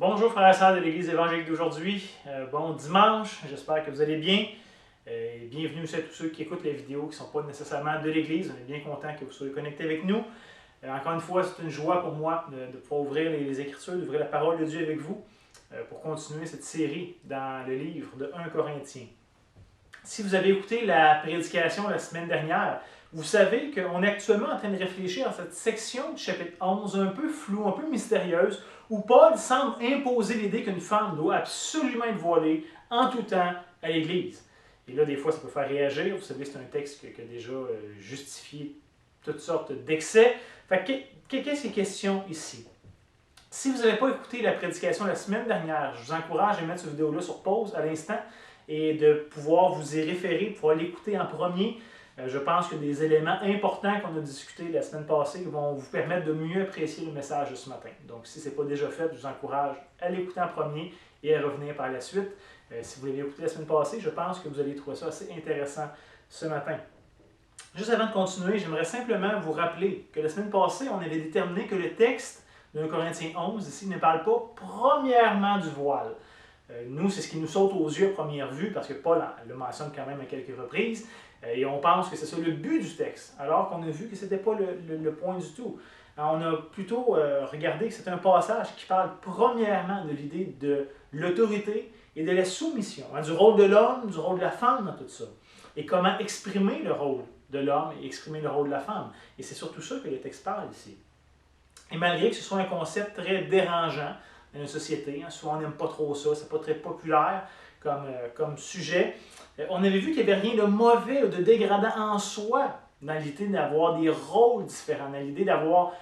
Bonjour frères et sœurs de l'Église évangélique d'aujourd'hui. Bon dimanche, j'espère que vous allez bien. Bienvenue aussi à tous ceux qui écoutent les vidéos qui ne sont pas nécessairement de l'Église. On est bien content que vous soyez connectés avec nous. Encore une fois, c'est une joie pour moi de pouvoir ouvrir les Écritures, d'ouvrir la parole de Dieu avec vous pour continuer cette série dans le livre de 1 Corinthiens. Si vous avez écouté la prédication la semaine dernière, vous savez qu'on est actuellement en train de réfléchir à cette section du chapitre 11, un peu floue, un peu mystérieuse, où Paul semble imposer l'idée qu'une femme doit absolument être voilée en tout temps à l'Église. Et là, des fois, ça peut faire réagir. Vous savez, c'est un texte qui a déjà justifié toutes sortes d'excès. Qu'est-ce qui est question ici? Si vous n'avez pas écouté la prédication la semaine dernière, je vous encourage à mettre cette vidéo-là sur pause à l'instant et de pouvoir vous y référer, pouvoir l'écouter en premier. Je pense que des éléments importants qu'on a discutés la semaine passée vont vous permettre de mieux apprécier le message de ce matin. Donc, si ce n'est pas déjà fait, je vous encourage à l'écouter en premier et à revenir par la suite. Si vous l'avez écouté la semaine passée, je pense que vous allez trouver ça assez intéressant ce matin. Juste avant de continuer, j'aimerais simplement vous rappeler que la semaine passée, on avait déterminé que le texte de 1 Corinthiens 11 ici ne parle pas premièrement du voile. Nous, c'est ce qui nous saute aux yeux à première vue, parce que Paul le mentionne quand même à quelques reprises, et on pense que c'est ça le but du texte, alors qu'on a vu que ce n'était pas le point du tout. Alors, on a plutôt regardé que c'est un passage qui parle premièrement de l'idée de l'autorité et de la soumission, du rôle de l'homme, du rôle de la femme dans tout ça, et comment exprimer le rôle de l'homme et exprimer le rôle de la femme. Et c'est surtout ça que le texte parle ici. Et malgré que ce soit un concept très dérangeant dans une société, souvent on n'aime pas trop ça, c'est pas très populaire comme sujet, on avait vu qu'il n'y avait rien de mauvais ou de dégradant en soi dans l'idée d'avoir des rôles différents, dans l'idée d'avoir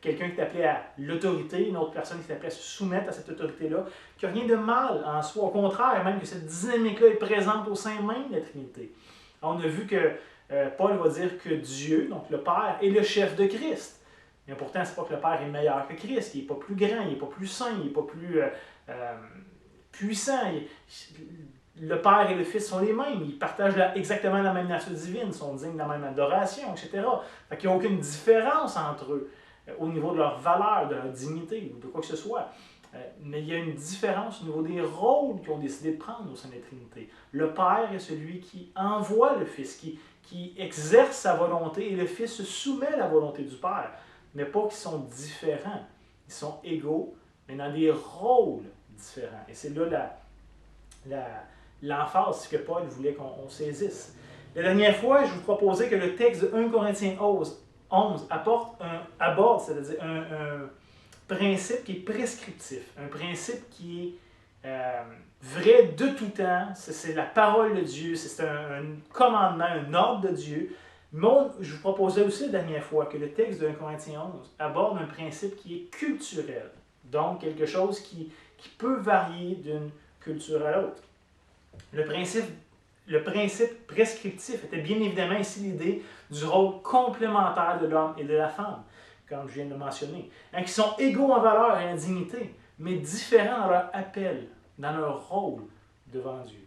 quelqu'un qui est appelé à l'autorité, une autre personne qui est appelée à se soumettre à cette autorité-là, qu'il n'y a rien de mal en soi. Au contraire, même que cette dynamique-là est présente au sein même de la Trinité. On a vu que Paul va dire que Dieu, donc le Père, est le chef de Christ. Mais pourtant, ce n'est pas que le Père est meilleur que Christ, il n'est pas plus grand, il n'est pas plus saint, il n'est pas plus puissant. Le Père et le Fils sont les mêmes, ils partagent exactement la même nature divine, sont dignes de la même adoration, etc. Il n'y a aucune différence entre eux au niveau de leur valeur, de leur dignité ou de quoi que ce soit. Mais il y a une différence au niveau des rôles qu'ils ont décidé de prendre au sein de la Trinité. Le Père est celui qui envoie le Fils, qui exerce sa volonté, et le Fils se soumet à la volonté du Père. Mais pas qu'ils sont différents. Ils sont égaux, mais dans des rôles différents. Et c'est là l'emphase que Paul voulait qu'on saisisse. La dernière fois, je vous proposais que le texte de 1 Corinthiens 11 aborde, c'est-à-dire un principe qui est prescriptif, un principe qui est vrai de tout temps, c'est la parole de Dieu, c'est un commandement, un ordre de Dieu. Mais je vous proposais aussi la dernière fois que le texte de 1 Corinthiens 11 aborde un principe qui est culturel, donc quelque chose qui peut varier d'une culture à l'autre. Le principe prescriptif était bien évidemment ici l'idée du rôle complémentaire de l'homme et de la femme, comme je viens de le mentionner, qui sont égaux en valeur et en dignité, mais différents dans leur appel, dans leur rôle devant Dieu.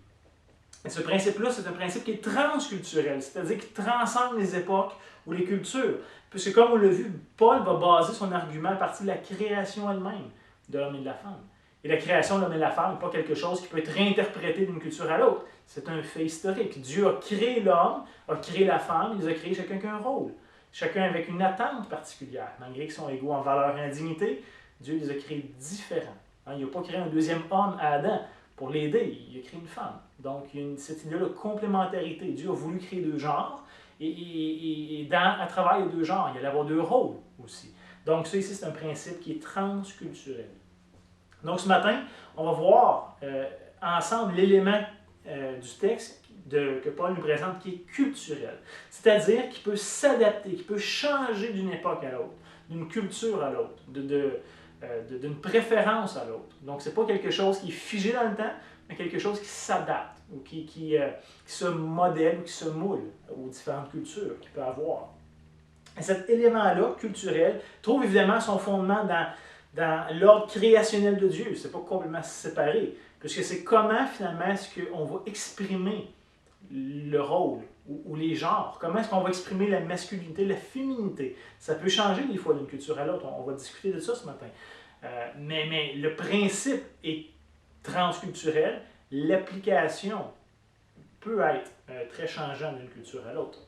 Et ce principe-là, c'est un principe qui est transculturel, c'est-à-dire qui transcende les époques ou les cultures. Puisque, comme on l'a vu, Paul va baser son argument à partir de la création elle-même de l'homme et de la femme. Et la création de l'homme et de la femme n'est pas quelque chose qui peut être réinterprété d'une culture à l'autre. C'est un fait historique. Dieu a créé l'homme, a créé la femme, il les a créés chacun avec un rôle. Chacun avec une attente particulière. Malgré qu'ils sont égaux en valeur et en dignité, Dieu les a créés différents. Il n'a pas créé un deuxième homme à Adam pour l'aider, il a créé une femme. Donc, il y a cette idée de complémentarité. Dieu a voulu créer deux genres, et à travers les deux genres, il y allait avoir deux rôles aussi. Donc, ça ici, c'est un principe qui est transculturel. Donc, ce matin, on va voir ensemble l'élément du texte que Paul nous présente qui est culturel. C'est-à-dire qu'il peut s'adapter, qu'il peut changer d'une époque à l'autre, d'une culture à l'autre, d'une préférence à l'autre. Donc, ce n'est pas quelque chose qui est figé dans le temps, mais quelque chose qui s'adapte ou qui se modèle ou qui se moule aux différentes cultures qu'il peut avoir. Et cet élément-là, culturel, trouve évidemment son fondement dans l'ordre créationnel de Dieu. Ce n'est pas complètement séparé, puisque c'est comment finalement est-ce qu'on va exprimer le rôle ou les genres. Comment est-ce qu'on va exprimer la masculinité, la féminité. Ça peut changer des fois d'une culture à l'autre. On va discuter de ça ce matin. Mais le principe est transculturel. L'application peut être très changeante d'une culture à l'autre.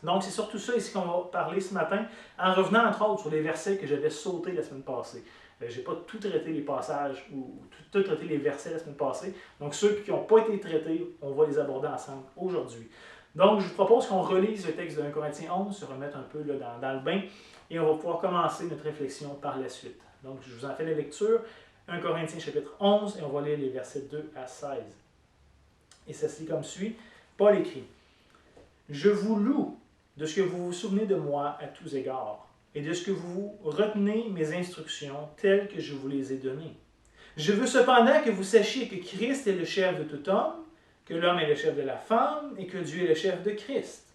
Donc, c'est surtout ça ici qu'on va parler ce matin, en revenant entre autres sur les versets que j'avais sautés la semaine passée. Je n'ai pas tout traité les passages ou tout traité les versets la semaine passée. Donc, ceux qui n'ont pas été traités, on va les aborder ensemble aujourd'hui. Donc, je vous propose qu'on relise le texte de 1 Corinthiens 11, se remettre un peu là, dans le bain, et on va pouvoir commencer notre réflexion par la suite. Donc, je vous en fais la lecture, 1 Corinthiens chapitre 11, et on va lire les versets 2 à 16. Et ça se lit comme suit. Paul écrit: « Je vous loue de ce que vous vous souvenez de moi à tous égards, et de ce que vous retenez mes instructions telles que je vous les ai données. Je veux cependant que vous sachiez que Christ est le chef de tout homme, que l'homme est le chef de la femme, et que Dieu est le chef de Christ.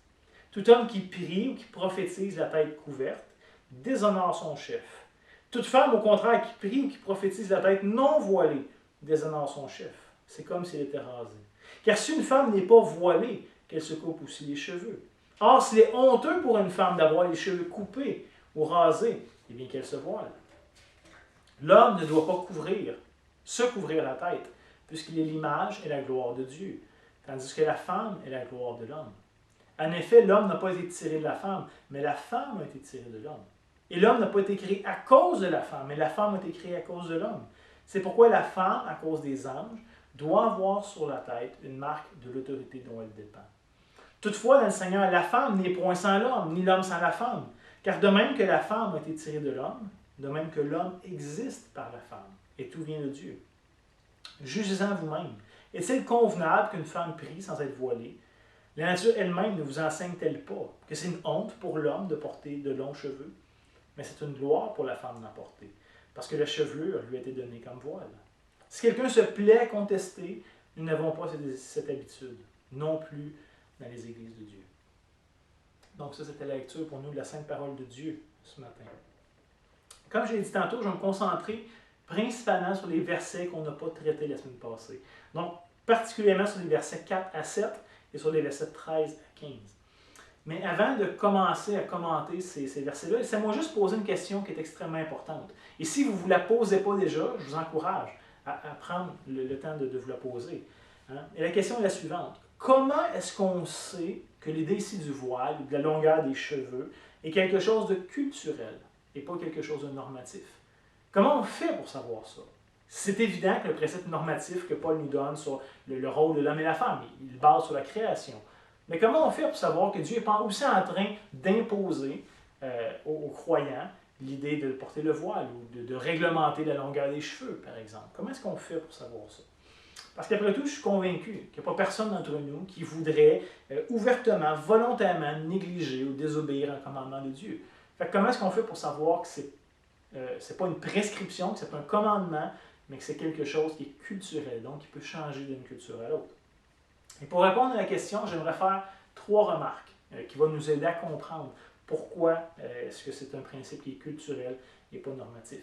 Tout homme qui prie ou qui prophétise la tête couverte déshonore son chef. Toute femme, au contraire, qui prie ou qui prophétise la tête non voilée déshonore son chef. C'est comme s'il était rasé. Car si une femme n'est pas voilée, qu'elle se coupe aussi les cheveux. Or, s'il est honteux pour une femme d'avoir les cheveux coupés ou rasés, eh bien qu'elle se voile. L'homme ne doit pas se couvrir la tête, puisqu'il est l'image et la gloire de Dieu, tandis que la femme est la gloire de l'homme. En effet, l'homme n'a pas été tiré de la femme, mais la femme a été tirée de l'homme. Et l'homme n'a pas été créé à cause de la femme, mais la femme a été créée à cause de l'homme. C'est pourquoi la femme, à cause des anges, doit avoir sur la tête une marque de l'autorité dont elle dépend. Toutefois, dans le Seigneur, la femme n'est point sans l'homme, ni l'homme sans la femme. Car de même que la femme a été tirée de l'homme, de même que l'homme existe par la femme, et tout vient de Dieu. Jugez-en vous-même. Est-il convenable qu'une femme prie sans être voilée? La nature elle-même ne vous enseigne-t-elle pas que c'est une honte pour l'homme de porter de longs cheveux? Mais c'est une gloire pour la femme d'en porter, parce que la chevelure lui a été donnée comme voile. Si quelqu'un se plaît à contester, nous n'avons pas cette habitude, non plus dans les églises de Dieu. Donc ça, c'était la lecture pour nous de la Sainte Parole de Dieu ce matin. Comme je l'ai dit tantôt, je vais me concentrer principalement sur les versets qu'on n'a pas traités la semaine passée. Donc, particulièrement sur les versets 4 à 7 et sur les versets 13 à 15. Mais avant de commencer à commenter ces versets-là, laissez-moi juste poser une question qui est extrêmement importante. Et si vous ne vous la posez pas déjà, je vous encourage à prendre le temps de vous la poser. Hein? Et la question est la suivante. Comment est-ce qu'on sait que l'idée ici du voile, de la longueur des cheveux, est quelque chose de culturel et pas quelque chose de normatif? Comment on fait pour savoir ça? C'est évident que le précepte normatif que Paul nous donne sur le rôle de l'homme et la femme, il base sur la création. Mais comment on fait pour savoir que Dieu n'est pas aussi en train d'imposer aux croyants l'idée de porter le voile ou de réglementer la longueur des cheveux, par exemple? Comment est-ce qu'on fait pour savoir ça? Parce qu'après tout, je suis convaincu qu'il n'y a pas personne d'entre nous qui voudrait ouvertement, volontairement négliger ou désobéir à un commandement de Dieu. Fait que comment est-ce qu'on fait pour savoir que c'est pas une prescription, que c'est pas un commandement, mais que c'est quelque chose qui est culturel, donc qui peut changer d'une culture à l'autre? Et pour répondre à la question, j'aimerais faire 3 remarques qui vont nous aider à comprendre pourquoi est-ce que c'est un principe qui est culturel et pas normatif.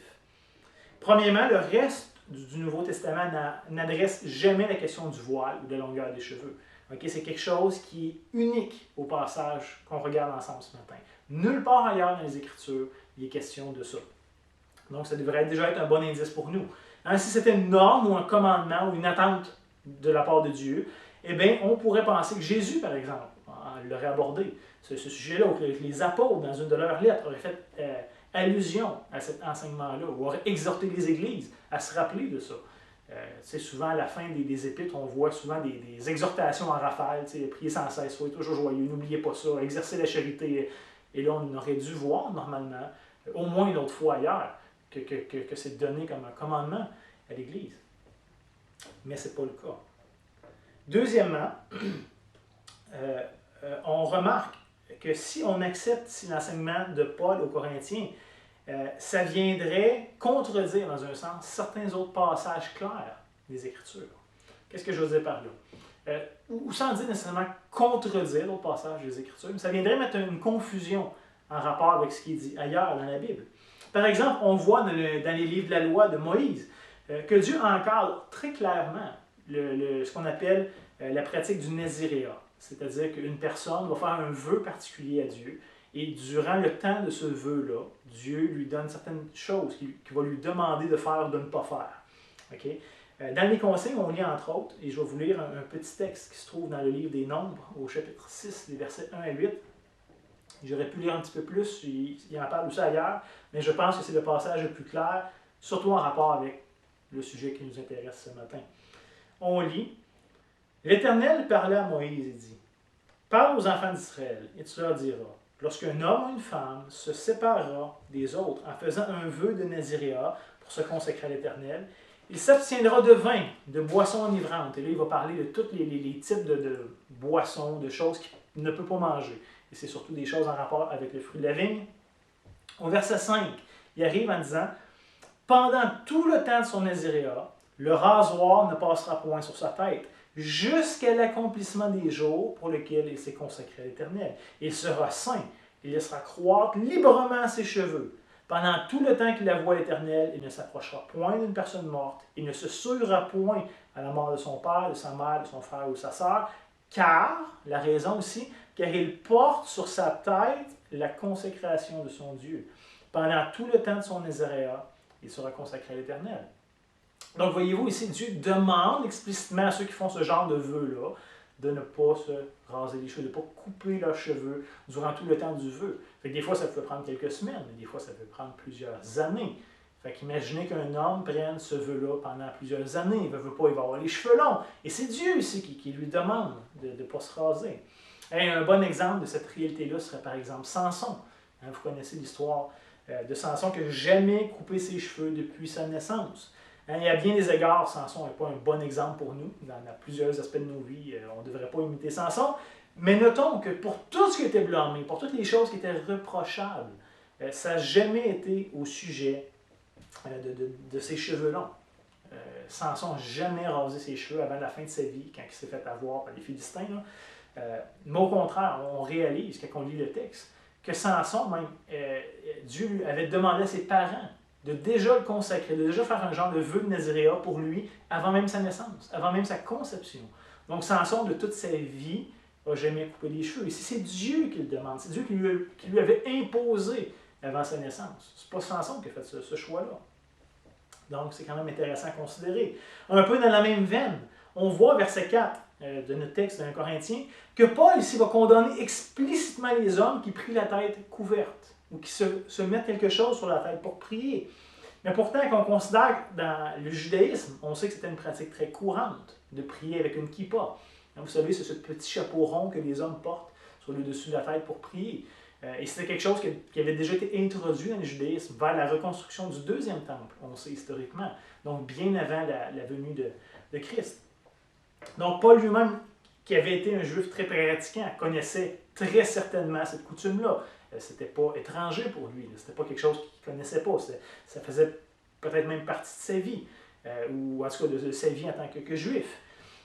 Premièrement, le reste du Nouveau Testament n'adresse jamais la question du voile ou de la longueur des cheveux. Okay? C'est quelque chose qui est unique au passage qu'on regarde ensemble ce matin. Nulle part ailleurs dans les Écritures, il est question de ça. Donc, ça devrait déjà être un bon indice pour nous. Hein, si c'était une norme ou un commandement ou une attente de la part de Dieu, eh bien, on pourrait penser que Jésus, par exemple, l'aurait abordé, ce sujet-là, ou que les apôtres, dans une de leurs lettres, auraient fait allusion à cet enseignement-là, ou auraient exhorté les églises à se rappeler de ça. Souvent, à la fin des épîtres, on voit souvent des exhortations en rafale, priez sans cesse, soyez toujours joyeux, n'oubliez pas ça, exercez la charité. Et là, on aurait dû voir, normalement, au moins une autre fois ailleurs, que c'est donné comme un commandement à l'Église. Mais ce n'est pas le cas. Deuxièmement, on remarque que si on accepte l'enseignement de Paul aux Corinthiens, ça viendrait contredire, dans un sens, certains autres passages clairs des Écritures. Qu'est-ce que je veux dire par là? Ou sans dire nécessairement contredire d'autres passages des Écritures, mais ça viendrait mettre une confusion en rapport avec ce qui est dit ailleurs dans la Bible. Par exemple, on voit dans les livres de la loi de Moïse que Dieu encadre très clairement ce qu'on appelle la pratique du naziréat. C'est-à-dire qu'une personne va faire un vœu particulier à Dieu Et durant le temps de ce vœu-là, Dieu lui donne certaines choses qu'il va lui demander de faire ou de ne pas faire. Okay? Dans les consignes, on lit entre autres, et je vais vous lire un petit texte qui se trouve dans le livre des Nombres, au chapitre 6, les versets 1 à 8. J'aurais pu lire un petit peu plus, il en parle aussi ailleurs, mais je pense que c'est le passage le plus clair, surtout en rapport avec le sujet qui nous intéresse ce matin. On lit, « L'Éternel parlait à Moïse et dit, « Parle aux enfants d'Israël, et tu leur diras, lorsqu'un homme ou une femme se séparera des autres en faisant un vœu de naziréat pour se consacrer à l'Éternel, il s'abstiendra de vin, de boissons enivrantes. » Et là, il va parler de tous les types de boissons, de choses qu'il ne peut pas manger. Et c'est surtout des choses en rapport avec le fruit de la vigne. Au verset 5, il arrive en disant, « Pendant tout le temps de son naziréat, le rasoir ne passera point sur sa tête, jusqu'à l'accomplissement des jours pour lesquels il s'est consacré à l'Éternel. Il sera saint, il laissera croître librement ses cheveux. Pendant tout le temps qu'il avoue à l'Éternel, il ne s'approchera point d'une personne morte, il ne se souillera point à la mort de son père, de sa mère, de son frère ou de sa sœur, car, la raison aussi, car il porte sur sa tête la consécration de son Dieu. Pendant tout le temps de son naziréat, il sera consacré à l'Éternel. » Donc, voyez-vous ici, Dieu demande explicitement à ceux qui font ce genre de vœu-là de ne pas se raser les cheveux, de ne pas couper leurs cheveux durant tout le temps du vœu. Fait que des fois, ça peut prendre quelques semaines, mais des fois, ça peut prendre plusieurs années. Fait qu'imaginez qu'un homme prenne ce vœu-là pendant plusieurs années. Il ne veut pas, il va avoir les cheveux longs. Et c'est Dieu ici qui lui demande de ne pas se raser. Et un bon exemple de cette réalité-là serait par exemple Samson. Vous connaissez l'histoire de Samson qui n'a jamais coupé ses cheveux depuis sa naissance. Il y a bien des égards, Samson n'est pas un bon exemple pour nous. Dans plusieurs aspects de nos vies, on ne devrait pas imiter Samson. Mais notons que pour tout ce qui était blâmé, pour toutes les choses qui étaient reprochables, ça n'a jamais été au sujet de ses cheveux longs. Samson n'a jamais rasé ses cheveux avant la fin de sa vie, quand il s'est fait avoir par les Philistins. Mais au contraire, on réalise, quand on lit le texte, que Samson, même, Dieu lui avait demandé à ses parents de déjà le consacrer, de déjà faire un genre de vœu de naziréat pour lui avant même sa naissance, avant même sa conception. Donc Samson, de toute sa vie, n'a jamais coupé les cheveux. Ici, c'est Dieu qui le demande. C'est Dieu qui lui avait imposé avant sa naissance. C'est pas Samson qui a fait ce choix-là. Donc, c'est quand même intéressant à considérer. Un peu dans la même veine, on voit, verset 4 de notre texte d'un Corinthien, que Paul ici va condamner explicitement les hommes qui prient la tête couverte ou qui se mettent quelque chose sur la tête pour prier. Mais pourtant, quand on considère dans le judaïsme, on sait que c'était une pratique très courante de prier avec une kippa. Vous savez, c'est ce petit chapeau rond que les hommes portent sur le dessus de la tête pour prier. Et c'était quelque chose qui avait déjà été introduit dans le judaïsme vers la reconstruction du deuxième temple, on sait historiquement, donc bien avant la venue de Christ. Donc Paul lui-même, qui avait été un juif très pratiquant, connaissait très certainement cette coutume-là. C'était pas étranger pour lui, c'était pas quelque chose qu'il connaissait pas, ça faisait peut-être même partie de sa vie, ou en tout cas de sa vie en tant que juif.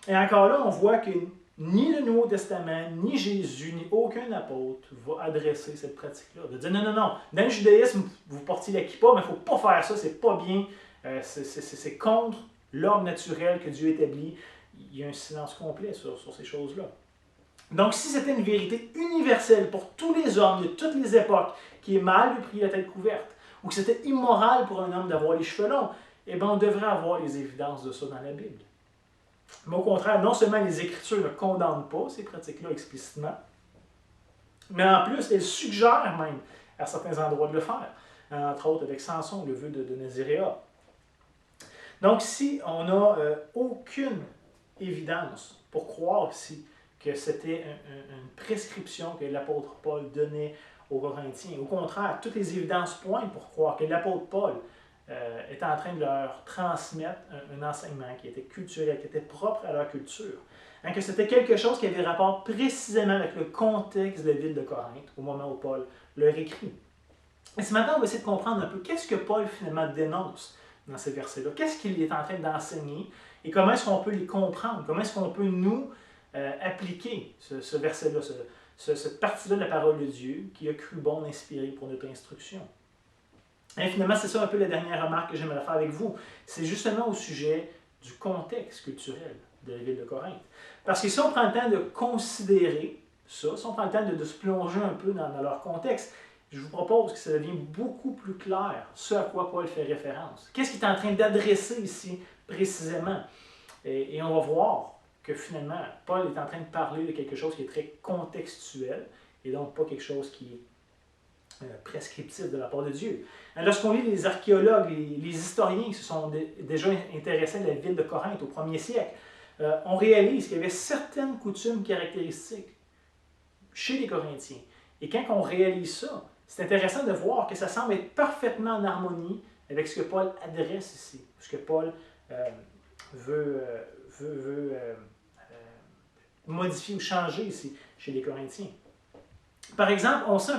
Et encore là, on voit que ni le Nouveau Testament, ni Jésus, ni aucun apôtre va adresser cette pratique-là. De dire non, dans le judaïsme, vous portiez la kippa, mais il ne faut pas faire ça, c'est pas bien, c'est contre l'ordre naturel que Dieu établit. Il y a un silence complet sur ces choses-là. Donc, si c'était une vérité universelle pour tous les hommes de toutes les époques, qui est mal de prier la tête couverte, ou que c'était immoral pour un homme d'avoir les cheveux longs, eh bien, on devrait avoir les évidences de ça dans la Bible. Mais au contraire, non seulement les Écritures ne condamnent pas ces pratiques-là explicitement, mais en plus, elles suggèrent même à certains endroits de le faire, entre autres avec Samson, le vœu de Naziréa. Donc, si on n'a aucune évidence pour croire ici que c'était une prescription que l'apôtre Paul donnait aux Corinthiens, au contraire, toutes les évidences pointent pour croire que l'apôtre Paul était en train de leur transmettre un enseignement qui était culturel, qui était propre à leur culture. Que c'était quelque chose qui avait rapport précisément avec le contexte de la ville de Corinthe au moment où Paul leur écrit. Et ce matin, on va essayer de comprendre un peu qu'est-ce que Paul finalement dénonce dans ces versets-là. Qu'est-ce qu'il est en train d'enseigner et comment est-ce qu'on peut les comprendre? Comment est-ce qu'on peut nous appliquer ce verset-là, cette partie-là de la parole de Dieu qui a cru bon d'inspirer pour notre instruction? Et finalement, c'est ça un peu la dernière remarque que j'aimerais faire avec vous. C'est justement au sujet du contexte culturel de la ville de Corinthe. Parce que si on prend le temps de considérer ça, si on prend le temps de se plonger un peu dans leur contexte, je vous propose que ça devienne beaucoup plus clair ce à quoi Paul fait référence. Qu'est-ce qu'il est en train d'adresser ici précisément? Et on va voir que finalement, Paul est en train de parler de quelque chose qui est très contextuel et donc pas quelque chose qui est prescriptif de la part de Dieu. Lorsqu'on lit les archéologues, les historiens qui se sont déjà intéressés à la ville de Corinthe au 1er siècle, on réalise qu'il y avait certaines coutumes caractéristiques chez les Corinthiens. Et quand on réalise ça, c'est intéressant de voir que ça semble être parfaitement en harmonie avec ce que Paul adresse ici, ce que Paul veut modifier ou changer ici chez les Corinthiens. Par exemple, on sait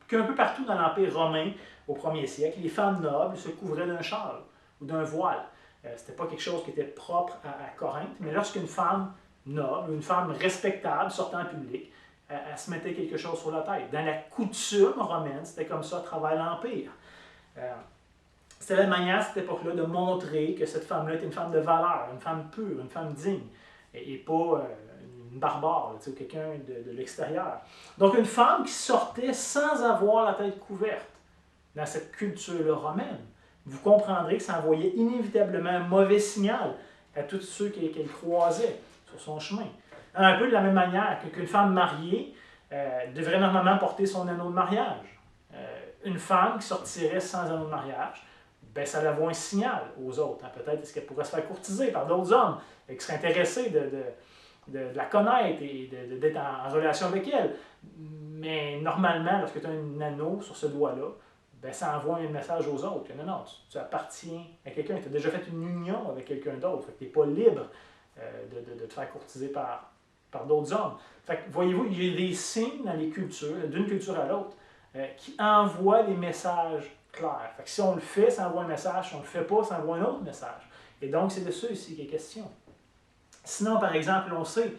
qu'un peu partout dans l'Empire romain, au 1er siècle, les femmes nobles se couvraient d'un châle ou d'un voile. Ce n'était pas quelque chose qui était propre à Corinthe, mais lorsqu'une femme noble, une femme respectable sortait en public, elle se mettait quelque chose sur la tête. Dans la coutume romaine, c'était comme ça à travers l'Empire. C'était la manière, à cette époque-là, de montrer que cette femme-là était une femme de valeur, une femme pure, une femme digne, et pas une barbare, ou quelqu'un de l'extérieur. Donc une femme qui sortait sans avoir la tête couverte dans cette culture-là romaine, vous comprendrez que ça envoyait inévitablement un mauvais signal à tous ceux qu'elle croisait sur son chemin. Un peu de la même manière qu'une femme mariée devrait normalement porter son anneau de mariage. Une femme qui sortirait sans anneau de mariage, ben, ça envoie un signal aux autres. Peut-être est-ce qu'elle pourrait se faire courtiser par d'autres hommes qui seraient intéressés de la connaître et d'être en relation avec elle. Mais normalement, lorsque tu as un anneau sur ce doigt-là, ben, ça envoie un message aux autres. Non, non, tu appartiens à quelqu'un. Tu as déjà fait une union avec quelqu'un d'autre. Tu n'es pas libre de te faire courtiser par d'autres hommes. Fait que, voyez-vous, il y a des signes dans les cultures, d'une culture à l'autre, qui envoient des messages clairs. Fait que si on le fait, ça envoie un message. Si on ne le fait pas, ça envoie un autre message. Et donc, c'est de ça ici qu'il est question. Sinon, par exemple, on sait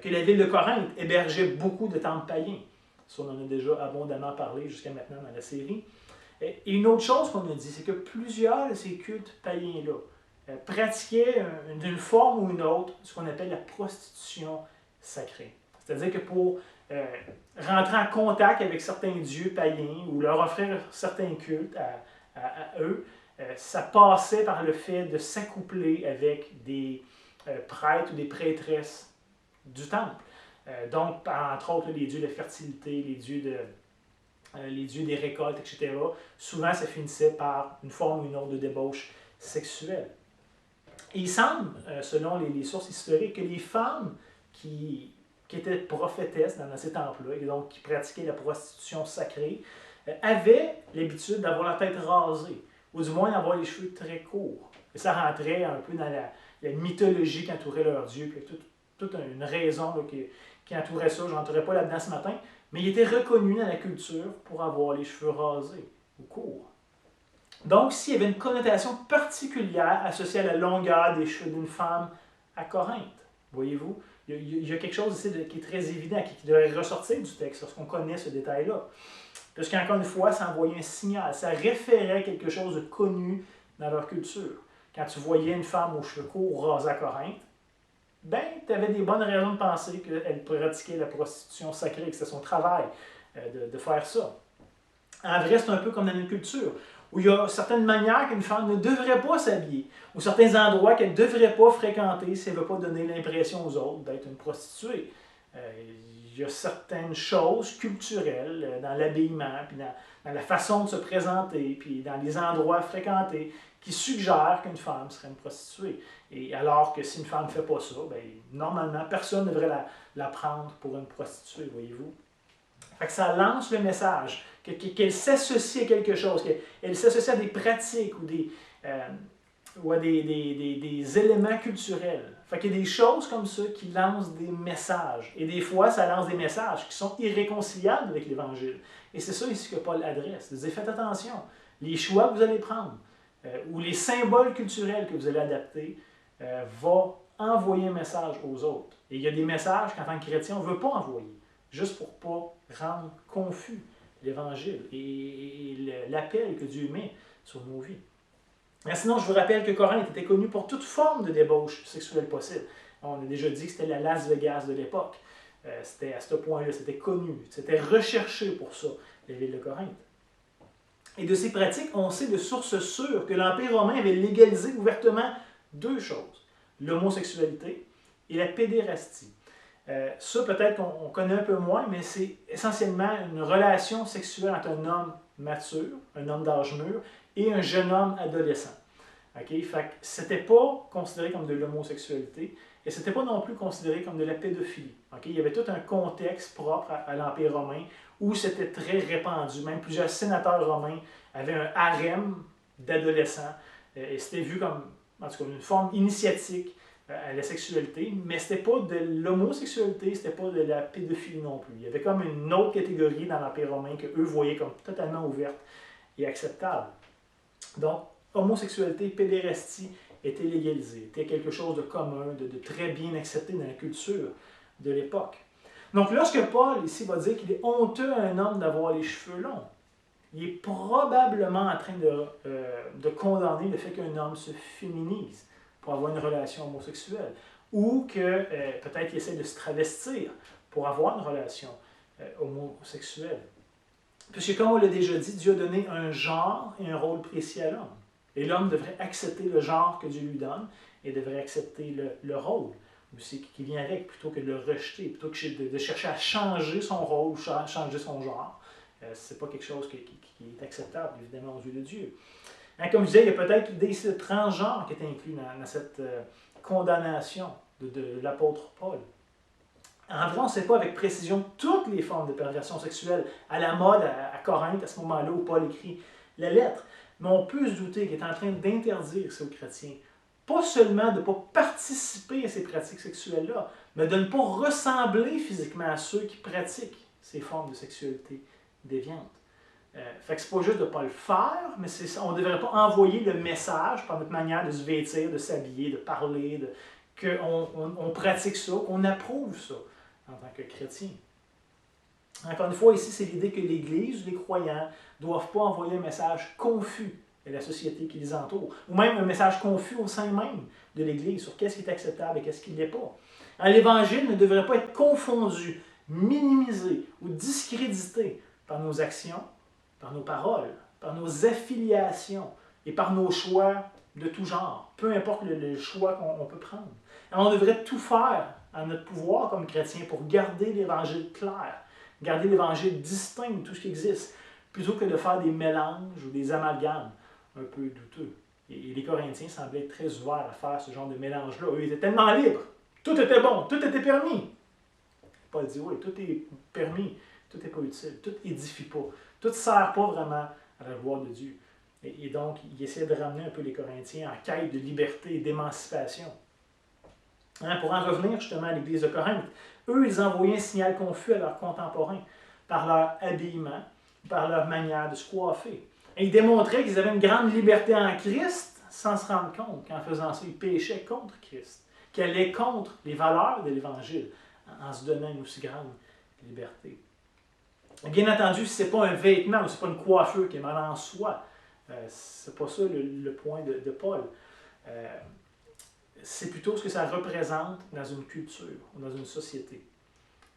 que la ville de Corinthe hébergeait beaucoup de temples païens. Ça, on en a déjà abondamment parlé jusqu'à maintenant dans la série. Et une autre chose qu'on a dit, c'est que plusieurs de ces cultes païens-là pratiquaient d'une forme ou une autre ce qu'on appelle la prostitution sacrée. C'est-à-dire que pour rentrer en contact avec certains dieux païens ou leur offrir certains cultes à eux, ça passait par le fait de s'accoupler avec des prêtres ou des prêtresses du temple. Donc, entre autres, les dieux de fertilité, les dieux des récoltes, etc. Souvent, ça finissait par une forme ou une autre de débauche sexuelle. Et il semble, selon les sources historiques, que les femmes qui étaient prophétesses dans ces temples-là, et donc qui pratiquaient la prostitution sacrée, avaient l'habitude d'avoir la tête rasée, ou du moins d'avoir les cheveux très courts. Et ça rentrait un peu dans la mythologie qui entourait leur dieu, puis toute une raison là, qui entourait ça. Je n'entourais pas là-dedans ce matin, mais il était reconnu dans la culture pour avoir les cheveux rasés ou courts. Donc, s'il y avait une connotation particulière associée à la longueur des cheveux d'une femme à Corinthe, voyez-vous, il y a quelque chose ici qui est très évident, qui devrait ressortir du texte lorsqu'on connaît ce détail-là. Parce qu'encore une fois, ça envoyait un signal, ça référait à quelque chose de connu dans leur culture. Quand tu voyais une femme aux cheveux courts rasés à Corinthe, ben, tu avais des bonnes raisons de penser qu'elle pratiquait la prostitution sacrée, que c'était son travail de faire ça. En vrai, c'est un peu comme dans une culture, où il y a certaines manières qu'une femme ne devrait pas s'habiller, ou certains endroits qu'elle ne devrait pas fréquenter si elle ne veut pas donner l'impression aux autres d'être une prostituée. Il y a certaines choses culturelles dans l'habillement, puis dans la façon de se présenter, puis dans les endroits fréquentés, qui suggèrent qu'une femme serait une prostituée. Et alors que si une femme ne fait pas ça, bien, normalement, personne ne devrait la prendre pour une prostituée, voyez-vous. Fait que ça lance le message qu'elle s'associe à quelque chose, qu'elle s'associe à des pratiques ou à des éléments culturels. Fait qu'il y a des choses comme ça qui lancent des messages. Et des fois, ça lance des messages qui sont irréconciliables avec l'Évangile. Et c'est ça ici que Paul adresse. Il dit, faites attention, les choix que vous allez prendre, ou les symboles culturels que vous allez adapter, vont envoyer un message aux autres. Et il y a des messages qu'en tant que chrétien, on ne veut pas envoyer, juste pour ne pas rendre confus l'Évangile et l'appel que Dieu met sur nos vies. Mais sinon, je vous rappelle que Corinthe était connu pour toute forme de débauche sexuelle possible. On a déjà dit que c'était la Las Vegas de l'époque. C'était à ce point-là, c'était connu, c'était recherché pour ça, la ville de Corinthe. Et de ces pratiques, on sait de sources sûres que l'Empire romain avait légalisé ouvertement deux choses, l'homosexualité et la pédérastie. Ça, peut-être qu'on connaît un peu moins, mais c'est essentiellement une relation sexuelle entre un homme mature, un homme d'âge mûr, et un jeune homme adolescent. Okay? Fait que c'était pas considéré comme de l'homosexualité et c'était pas non plus considéré comme de la pédophilie. Okay? Il y avait tout un contexte propre à l'Empire romain où c'était très répandu. Même plusieurs sénateurs romains avaient un harem d'adolescents et c'était vu comme, en tout cas, une forme initiatique à la sexualité, mais c'était pas de l'homosexualité, c'était pas de la pédophilie non plus. Il y avait comme une autre catégorie dans l'Empire romain que eux voyaient comme totalement ouverte et acceptable. Donc, homosexualité, pédérastie était légalisée, était quelque chose de commun, de très bien accepté dans la culture de l'époque. Donc, lorsque Paul ici va dire qu'il est honteux à un homme d'avoir les cheveux longs, il est probablement en train de condamner le fait qu'un homme se féminise pour avoir une relation homosexuelle, ou que peut-être il essaie de se travestir pour avoir une relation homosexuelle. Puisque, comme on l'a déjà dit, Dieu a donné un genre et un rôle précis à l'homme. Et l'homme devrait accepter le genre que Dieu lui donne et devrait accepter le rôle aussi qui vient avec, plutôt que de le rejeter, plutôt que de chercher à changer son rôle ou changer son genre. Ce n'est pas quelque chose qui est acceptable, évidemment, aux yeux de Dieu. Hein, comme je disais, il y a peut-être des transgenres qui est inclus dans cette condamnation de l'apôtre Paul. En vrai, on ne sait pas avec précision toutes les formes de perversion sexuelle à la mode à Corinthe, à ce moment-là où Paul écrit la lettre. Mais on peut se douter qu'il est en train d'interdire ça aux chrétiens. Pas seulement de ne pas participer à ces pratiques sexuelles-là, mais de ne pas ressembler physiquement à ceux qui pratiquent ces formes de sexualité déviante. Fait que c'est pas juste de ne pas le faire, mais on ne devrait pas envoyer le message par notre manière de se vêtir, de s'habiller, de parler, qu'on pratique ça, qu'on approuve ça en tant que chrétien. Encore une fois, ici, c'est l'idée que l'Église, les croyants, ne doivent pas envoyer un message confus à la société qui les entoure, ou même un message confus au sein même de l'Église sur qu'est-ce qui est acceptable et qu'est-ce qui ne l'est pas. L'Évangile ne devrait pas être confondu, minimisé ou discrédité par nos actions, par nos paroles, par nos affiliations et par nos choix de tout genre, peu importe le choix qu'on peut prendre. Alors, on devrait tout faire à notre pouvoir comme chrétien pour garder l'Évangile clair, garder l'Évangile distinct de tout ce qui existe, plutôt que de faire des mélanges ou des amalgames un peu douteux. Et les Corinthiens semblaient être très ouverts à faire ce genre de mélange-là. Eux, ils étaient tellement libres. Tout était bon, tout était permis. Paul dit, oui, tout est permis, tout n'est pas utile, tout n'édifie pas, tout ne sert pas vraiment à la gloire de Dieu. Et donc, il essaie de ramener un peu les Corinthiens en quête de liberté et d'émancipation. Hein, pour en revenir justement à l'Église de Corinthe, eux, ils envoyaient un signal confus à leurs contemporains par leur habillement, par leur manière de se coiffer. Et ils démontraient qu'ils avaient une grande liberté en Christ sans se rendre compte qu'en faisant ça, ils péchaient contre Christ, qu'ils allaient contre les valeurs de l'Évangile en se donnant une aussi grande liberté. Bien entendu, ce n'est pas un vêtement ou ce n'est pas une coiffure qui est mal en soi. Ce n'est pas ça le point de Paul. C'est plutôt ce que ça représente dans une culture ou dans une société.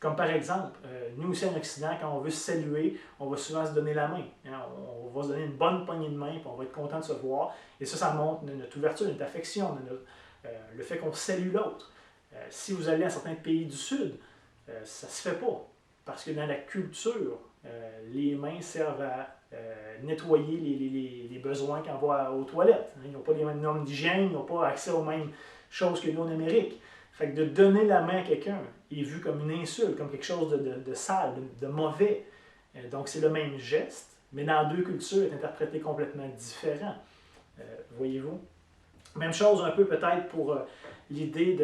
Comme par exemple, nous aussi en Occident, quand on veut se saluer, on va souvent se donner la main. Hein? On va se donner une bonne poignée de main, puis on va être content de se voir. Et ça montre notre ouverture, notre affection, le fait qu'on salue l'autre. Si vous allez à certains pays du Sud, ça ne se fait pas. Parce que dans la culture, les mains servent à nettoyer les besoins quand on va aux toilettes. Ils n'ont pas les mêmes normes d'hygiène, ils n'ont pas accès aux mêmes choses que nous en Amérique. Fait que de donner la main à quelqu'un est vu comme une insulte, comme quelque chose de sale, de mauvais. Donc c'est le même geste, mais dans deux cultures, est interprété complètement différent. Voyez-vous? Même chose un peu peut-être pour l'idée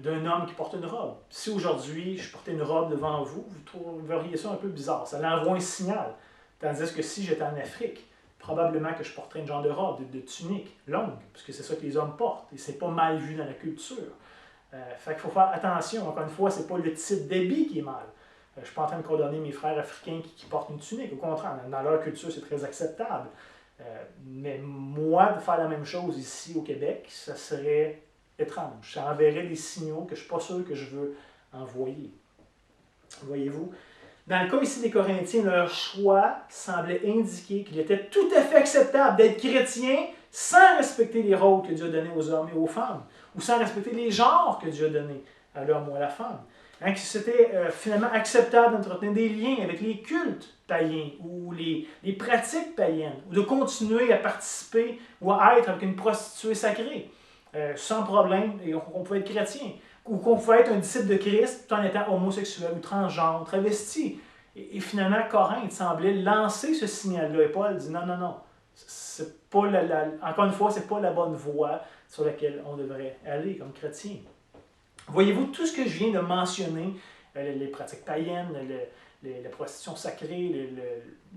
d'un homme qui porte une robe. Si aujourd'hui je portais une robe devant vous, vous trouveriez ça un peu bizarre. Ça l'envoie un signal. Tandis que si j'étais en Afrique, probablement que je porterais une genre de robe, de tunique longue, parce que c'est ça que les hommes portent. Et c'est pas mal vu dans la culture. Fait qu'il faut faire attention. Encore une fois, c'est pas le type d'habit qui est mal. Je ne suis pas en train de condamner mes frères africains qui portent une tunique. Au contraire, dans leur culture, c'est très acceptable. Mais moi, de faire la même chose ici au Québec, ça serait étrange. Ça enverrait des signaux que je ne suis pas sûr que je veux envoyer. Voyez-vous, dans le cas ici des Corinthiens, leur choix semblait indiquer qu'il était tout à fait acceptable d'être chrétien sans respecter les rôles que Dieu a donnés aux hommes et aux femmes, ou sans respecter les genres que Dieu a donnés à l'homme ou à la femme. Hein, que c'était finalement acceptable d'entretenir des liens avec les cultes païens ou les pratiques païennes, ou de continuer à participer ou à être avec une prostituée sacrée, sans problème, et on pouvait être chrétien, ou qu'on pouvait être un disciple de Christ tout en étant homosexuel ou transgenre, travesti. Et finalement, Corinthe semblait lancer ce signal-là, et Paul dit non, non, non, c'est pas encore une fois, c'est pas la bonne voie sur laquelle on devrait aller comme chrétien. Voyez-vous, tout ce que je viens de mentionner, les pratiques païennes, la prostitution sacrée,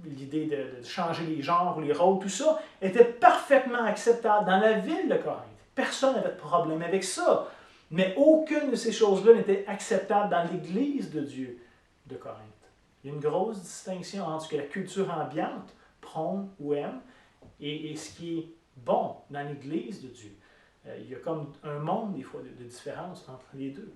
l'idée de changer les genres ou les rôles, tout ça était parfaitement acceptable dans la ville de Corinthe. Personne n'avait de problème avec ça. Mais aucune de ces choses-là n'était acceptable dans l'Église de Dieu de Corinthe. Il y a une grosse distinction entre ce que la culture ambiante prône ou aime et ce qui est bon dans l'Église de Dieu. Il y a comme un monde, des fois, de différence entre les deux.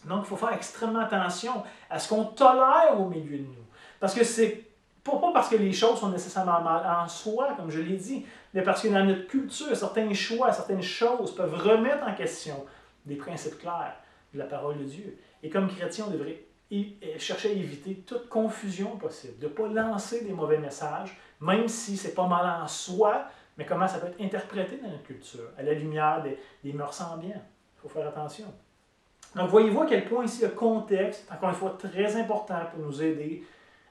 Donc, il faut faire extrêmement attention à ce qu'on tolère au milieu de nous. Parce que c'est pas parce que les choses sont nécessairement mal en soi, comme je l'ai dit, mais parce que dans notre culture, certains choix, certaines choses peuvent remettre en question des principes clairs de la parole de Dieu. Et comme chrétien, on devrait chercher à éviter toute confusion possible, de ne pas lancer des mauvais messages, même si c'est pas mal en soi, mais comment ça peut être interprété dans notre culture, à la lumière des mœurs ambiantes. Il faut faire attention. Donc, voyez-vous à quel point ici le contexte est encore une fois très important pour nous aider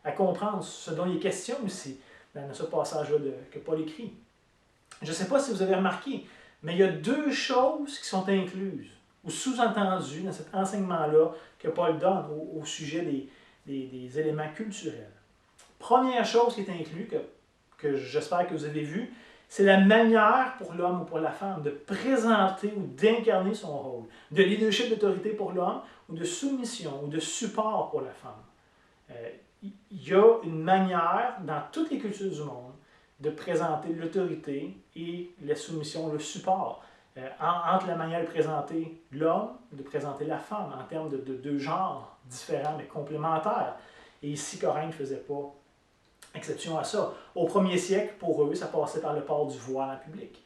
à comprendre ce dont il est question ici, dans ce passage-là que Paul écrit. Je ne sais pas si vous avez remarqué, mais il y a deux choses qui sont incluses ou sous-entendues dans cet enseignement-là que Paul donne au sujet des éléments culturels. Première chose qui est inclue, que j'espère que vous avez vu, c'est la manière pour l'homme ou pour la femme de présenter ou d'incarner son rôle, de leadership d'autorité pour l'homme ou de soumission ou de support pour la femme. Il y a une manière dans toutes les cultures du monde de présenter l'autorité et la soumission, le support, entre la manière de présenter l'homme et de présenter la femme en termes de deux genres différents mais complémentaires. Et ici, Corinthe ne faisait pas exception à ça. Au 1er siècle, pour eux, ça passait par le port du voile en public.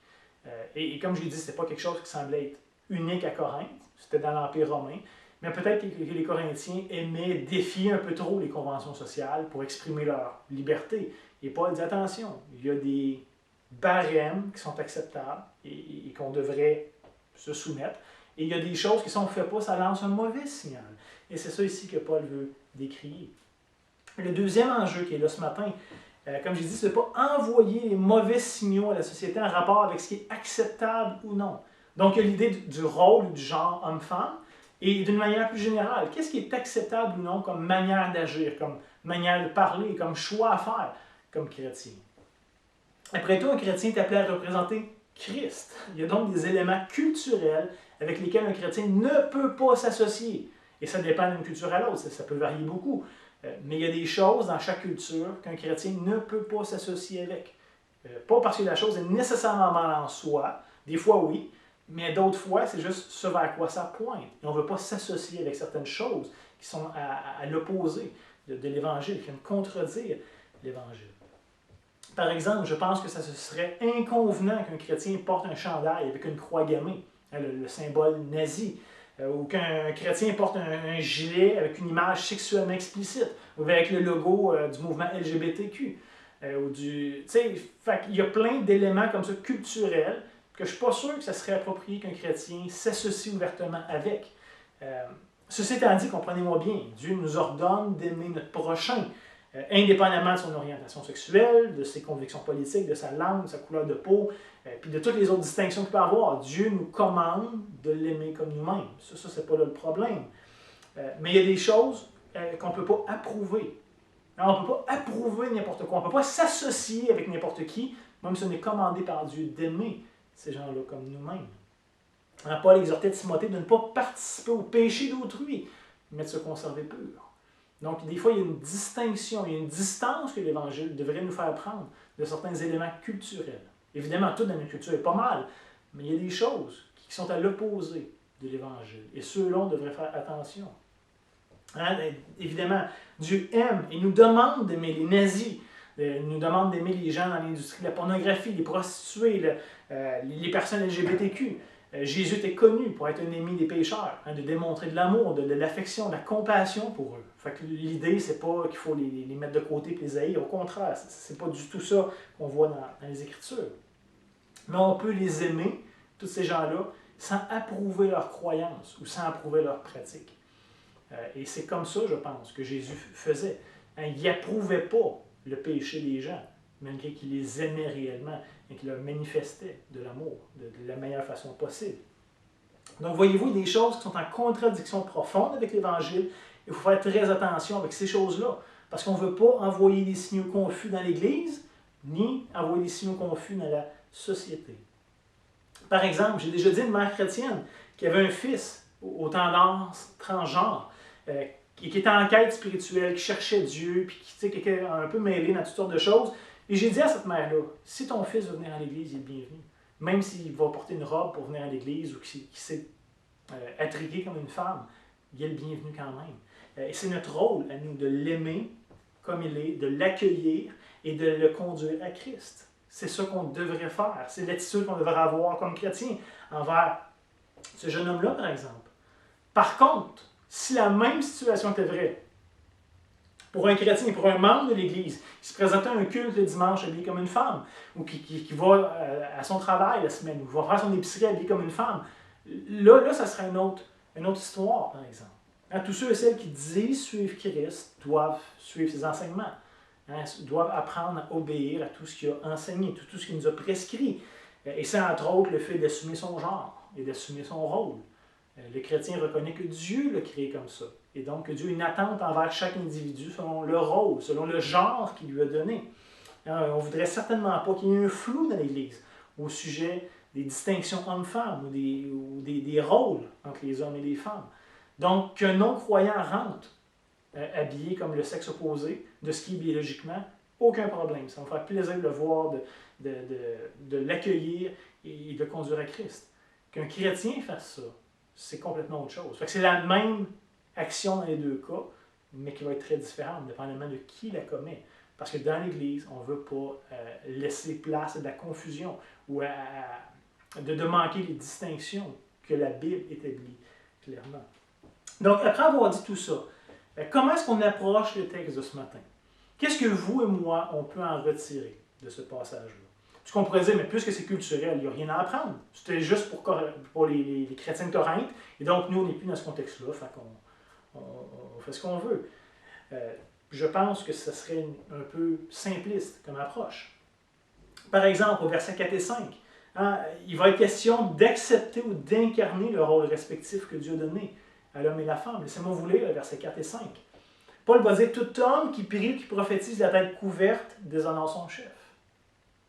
Et comme je l'ai dit, ce n'était pas quelque chose qui semblait être unique à Corinthe, c'était dans l'Empire romain, mais peut-être que les Corinthiens aimaient défier un peu trop les conventions sociales pour exprimer leur liberté. Et Paul dit attention, il y a des barèmes qui sont acceptables et qu'on devrait se soumettre, et il y a des choses qui, si on ne fait pas, ça lance un mauvais signal. Et c'est ça ici que Paul veut décrire. Le deuxième enjeu qui est là ce matin, comme j'ai dit, c'est de ne pas envoyer les mauvais signaux à la société en rapport avec ce qui est acceptable ou non. Donc, il y a l'idée du rôle ou du genre homme-femme, et d'une manière plus générale, qu'est-ce qui est acceptable ou non comme manière d'agir, comme manière de parler, comme choix à faire comme chrétien. Après tout, un chrétien est appelé à représenter Christ. Il y a donc des éléments culturels avec lesquels un chrétien ne peut pas s'associer. Et ça dépend d'une culture à l'autre, ça peut varier beaucoup. Mais il y a des choses dans chaque culture qu'un chrétien ne peut pas s'associer avec. Pas parce que la chose est nécessairement mal en soi, des fois oui, mais d'autres fois c'est juste ce vers quoi ça pointe. Et on ne veut pas s'associer avec certaines choses qui sont à l'opposé de l'Évangile, qui viennent contredire l'Évangile. Par exemple, je pense que ça serait inconvenant qu'un chrétien porte un chandail avec une croix gammée, le symbole nazi. Ou qu'un chrétien porte un gilet avec une image sexuellement explicite, ou avec le logo du mouvement LGBTQ. Il y a plein d'éléments comme ça culturels que je ne suis pas sûr que ça serait approprié qu'un chrétien s'associe ouvertement avec. Ceci étant dit, comprenez-moi bien, Dieu nous ordonne d'aimer notre prochain, indépendamment de son orientation sexuelle, de ses convictions politiques, de sa langue, de sa couleur de peau, puis de toutes les autres distinctions qu'il peut avoir. Dieu nous commande de l'aimer comme nous-mêmes. Ça c'est pas là le problème. Mais il y a des choses qu'on ne peut pas approuver. Alors, on ne peut pas approuver n'importe quoi. On ne peut pas s'associer avec n'importe qui, même si on est commandé par Dieu d'aimer ces gens-là comme nous-mêmes. Alors, Paul exhortait Timothée de ne pas participer au péché d'autrui, mais de se conserver pur. Donc, des fois, il y a une distinction, il y a une distance que l'Évangile devrait nous faire prendre de certains éléments culturels. Évidemment, tout dans notre culture est pas mal, mais il y a des choses qui sont à l'opposé de l'Évangile. Et ceux-là, on devrait faire attention. Hein? Évidemment, Dieu aime et nous demande d'aimer les nazis, nous demande d'aimer les gens dans l'industrie de la pornographie, les prostituées, les personnes LGBTQ. Jésus était connu pour être un ami des pécheurs, hein, de démontrer de l'amour, de l'affection, de la compassion pour eux. Fait que l'idée, c'est pas qu'il faut les mettre de côté et les haïr. Au contraire, c'est pas du tout ça qu'on voit dans les Écritures. Mais on peut les aimer, tous ces gens-là, sans approuver leurs croyances ou sans approuver leurs pratiques. Et c'est comme ça, je pense, que Jésus faisait. Hein, il n'approuvait pas le péché des gens, malgré qu'il les aimait réellement et qu'il leur manifestait de l'amour de la meilleure façon possible. Donc, voyez-vous, il y a des choses qui sont en contradiction profonde avec l'Évangile. Il faut faire très attention avec ces choses-là, parce qu'on ne veut pas envoyer des signaux confus dans l'Église, ni envoyer des signaux confus dans la société. Par exemple, j'ai déjà dit à une mère chrétienne qui avait un fils aux tendances transgenres, qui était en quête spirituelle, qui cherchait Dieu, puis qui était un peu mêlé dans toutes sortes de choses. Et j'ai dit à cette mère-là, si ton fils veut venir à l'Église, il est bienvenu. Même s'il va porter une robe pour venir à l'Église ou qu'il s'est attriqué comme une femme, il est le bienvenu quand même. Et c'est notre rôle à nous de l'aimer comme il est, de l'accueillir et de le conduire à Christ. C'est ça qu'on devrait faire. C'est l'attitude qu'on devrait avoir comme chrétien envers ce jeune homme-là, par exemple. Par contre, si la même situation était vraie pour un chrétien, pour un membre de l'Église, qui se présentait à un culte le dimanche habillé comme une femme, ou qui va à son travail la semaine, ou va faire son épicerie habillé comme une femme, là ça serait une autre histoire, par exemple. Hein, tous ceux et celles qui disent suivre Christ doivent suivre ses enseignements, hein, doivent apprendre à obéir à tout ce qu'il a enseigné, tout ce qu'il nous a prescrit. Et c'est entre autres le fait d'assumer son genre et d'assumer son rôle. Le chrétien reconnaît que Dieu l'a créé comme ça. Et donc que Dieu a une attente envers chaque individu selon le rôle, selon le genre qu'il lui a donné. On ne voudrait certainement pas qu'il y ait un flou dans l'Église au sujet des distinctions hommes-femmes ou des rôles entre les hommes et les femmes. Donc qu'un non-croyant rentre habillé comme le sexe opposé de ce qui est biologiquement, aucun problème. Ça va me faire plaisir de le voir, de l'accueillir et de le conduire à Christ. Qu'un chrétien fasse ça, c'est complètement autre chose. Fait que c'est la même action dans les deux cas, mais qui va être très différente, dépendamment de qui la commet. Parce que dans l'Église, on ne veut pas laisser place à de la confusion ou de manquer les distinctions que la Bible établit clairement. Donc, après avoir dit tout ça, comment est-ce qu'on approche le texte de ce matin? Qu'est-ce que vous et moi, on peut en retirer de ce passage-là? Ce qu'on pourrait dire, mais puisque c'est culturel, il n'y a rien à apprendre. C'était juste pour les chrétiens de Corinthe, et donc nous, on n'est plus dans ce contexte-là, fait qu'on on fait ce qu'on veut. Je pense que ce serait un peu simpliste comme approche. Par exemple, au verset 4 et 5, hein, il va être question d'accepter ou d'incarner le rôle respectif que Dieu a donné à l'homme et la femme. Laissez-moi vous lire le verset 4 et 5. Paul va dire « Tout homme qui prie, qui prophétise la tête couverte, déshonore son chef. »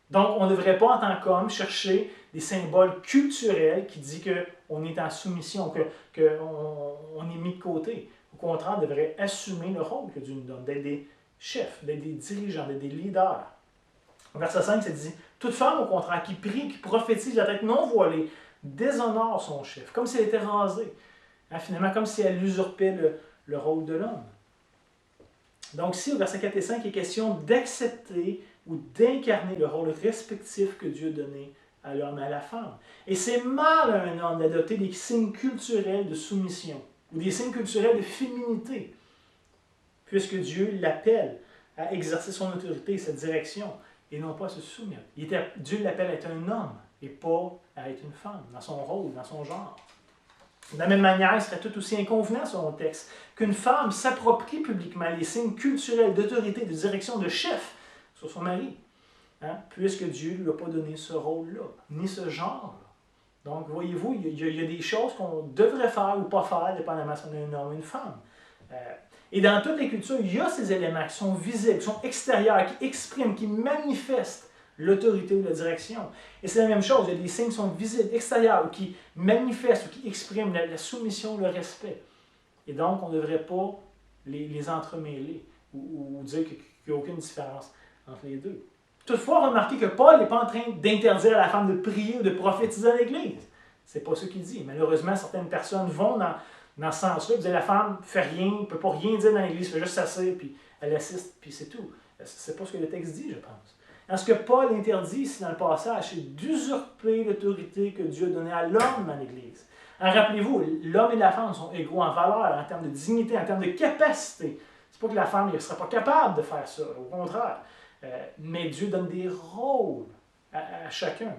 Donc, on ne devrait pas, en tant qu'homme, chercher des symboles culturels qui disent qu'on est en soumission, qu'on est mis de côté. Au contraire, on devrait assumer le rôle que Dieu nous donne, d'être des chefs, d'être des dirigeants, d'être des leaders. Au verset 5, ça dit « Toute femme, au contraire, qui prie, qui prophétise la tête non voilée, déshonore son chef, comme si elle était rasée. Hein, finalement, comme si elle usurpait le rôle de l'homme. » Donc ici, au verset 4 et 5, il est question d'accepter ou d'incarner le rôle respectif que Dieu a donné à l'homme et à la femme. Et c'est mal à un homme d'adopter des signes culturels de soumission ou des signes culturels de féminité, puisque Dieu l'appelle à exercer son autorité et sa direction, et non pas à se soumettre. Dieu l'appelle à être un homme, et pas à être une femme, dans son rôle, dans son genre. De la même manière, il serait tout aussi inconvenant, selon le texte, qu'une femme s'approprie publiquement les signes culturels d'autorité, de direction, de chef sur son mari, hein, puisque Dieu ne lui a pas donné ce rôle-là, ni ce genre-là. Donc, voyez-vous, il y a des choses qu'on devrait faire ou pas faire, dépendamment si on est un homme ou une femme. Et dans toutes les cultures, il y a ces éléments qui sont visibles, qui sont extérieurs, qui expriment, qui manifestent l'autorité ou la direction. Et c'est la même chose, il y a des signes qui sont visibles, extérieurs, ou qui manifestent, ou qui expriment la soumission, le respect. Et donc, on ne devrait pas les entremêler, ou dire qu'il n'y a aucune différence entre les deux. Toutefois, remarquez que Paul n'est pas en train d'interdire à la femme de prier ou de prophétiser à l'Église. C'est pas ce qu'il dit. Malheureusement, certaines personnes vont Dans ce sens-là, vous dites, la femme ne fait rien, ne peut pas rien dire dans l'Église, fait juste s'asseoir, puis elle assiste, puis c'est tout. C'est pas ce que le texte dit, je pense. Ce que Paul interdit ici dans le passage, c'est d'usurper l'autorité que Dieu a donnée à l'homme dans l'Église. Rappelez-vous, l'homme et la femme sont égaux en valeur, en termes de dignité, en termes de capacité. C'est pas que la femme ne serait pas capable de faire ça, au contraire. Mais Dieu donne des rôles à chacun.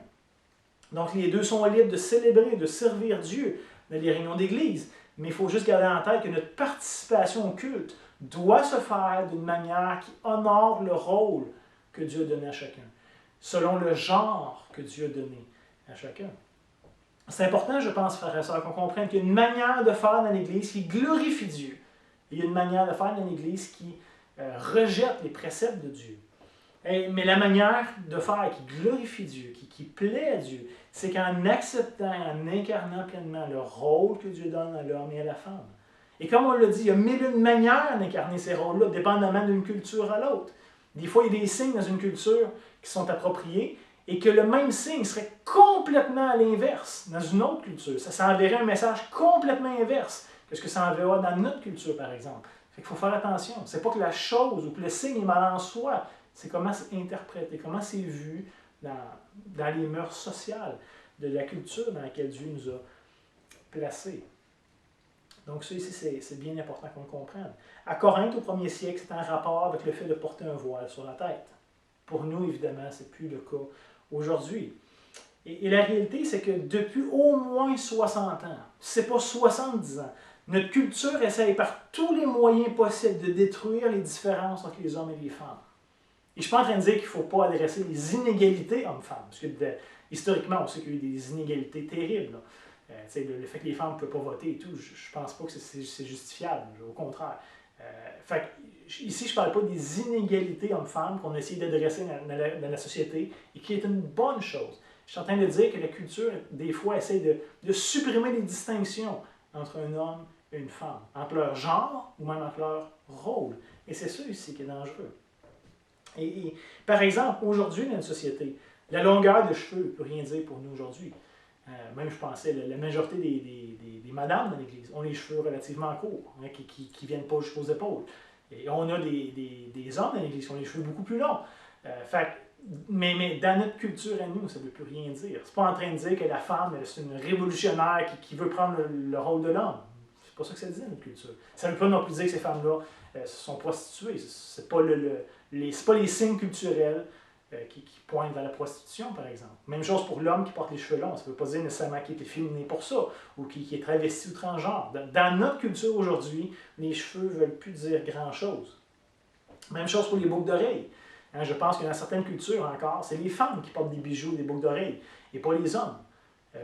Donc les deux sont libres de célébrer, de servir Dieu dans les réunions d'Église. Mais il faut juste garder en tête que notre participation au culte doit se faire d'une manière qui honore le rôle que Dieu a donné à chacun, selon le genre que Dieu a donné à chacun. C'est important, je pense, frères et sœurs, qu'on comprenne qu'il y a une manière de faire dans l'Église qui glorifie Dieu. Il y a une manière de faire dans l'Église qui rejette les préceptes de Dieu. Mais la manière de faire qui glorifie Dieu, qui plaît à Dieu, c'est qu'en acceptant, en incarnant pleinement le rôle que Dieu donne à l'homme et à la femme. Et comme on l'a dit, il y a mille et une manières d'incarner ces rôles-là, dépendamment d'une culture à l'autre. Des fois, il y a des signes dans une culture qui sont appropriés et que le même signe serait complètement à l'inverse dans une autre culture. Ça enverrait un message complètement inverse que ce que ça enverra dans notre culture, par exemple. Il faut faire attention. C'est pas que la chose ou que le signe est mal en soi, c'est comment c'est interprété, comment c'est vu dans les mœurs sociales de la culture dans laquelle Dieu nous a placés. Donc ça ici, c'est bien important qu'on le comprenne. À Corinthe, au 1er siècle, c'est en rapport avec le fait de porter un voile sur la tête. Pour nous, évidemment, ce n'est plus le cas aujourd'hui. Et la réalité, c'est que depuis au moins 60 ans, si ce n'est pas 70 ans, notre culture essaye par tous les moyens possibles de détruire les différences entre les hommes et les femmes. Et je ne suis pas en train de dire qu'il ne faut pas adresser les inégalités hommes-femmes, parce que historiquement, on sait qu'il y a eu des inégalités terribles. Le fait que les femmes ne peuvent pas voter et tout, je ne pense pas que c'est justifiable, au contraire. Ici, je ne parle pas des inégalités hommes-femmes qu'on essaie d'adresser dans la société et qui est une bonne chose. Je suis en train de dire que la culture, des fois, essaie de supprimer les distinctions entre un homme et une femme, entre leur genre ou même entre leur rôle. Et c'est ça ici qui est dangereux. Et par exemple, aujourd'hui, dans une société, la longueur de cheveux ne peut rien dire pour nous aujourd'hui. Même, je pensais, la majorité des madames dans l'Église ont les cheveux relativement courts, qui ne viennent pas jusqu'aux épaules. Et on a des hommes dans l'Église qui ont les cheveux beaucoup plus longs. Mais dans notre culture à nous, ça ne veut plus rien dire. C'est pas en train de dire que la femme, c'est une révolutionnaire qui veut prendre le rôle de l'homme. C'est pas ça que ça dit dans notre culture. Ça ne veut pas non plus dire que ces femmes-là sont prostituées. C'est pas les signes culturels qui pointent vers la prostitution, par exemple. Même chose pour l'homme qui porte les cheveux longs. Ça ne veut pas dire nécessairement qu'il est efféminé pour ça, ou qui est travesti ou transgenre. Dans notre culture aujourd'hui, les cheveux ne veulent plus dire grand-chose. Même chose pour les boucles d'oreilles. Je pense que dans certaines cultures encore, c'est les femmes qui portent des bijoux, des boucles d'oreilles, et pas les hommes.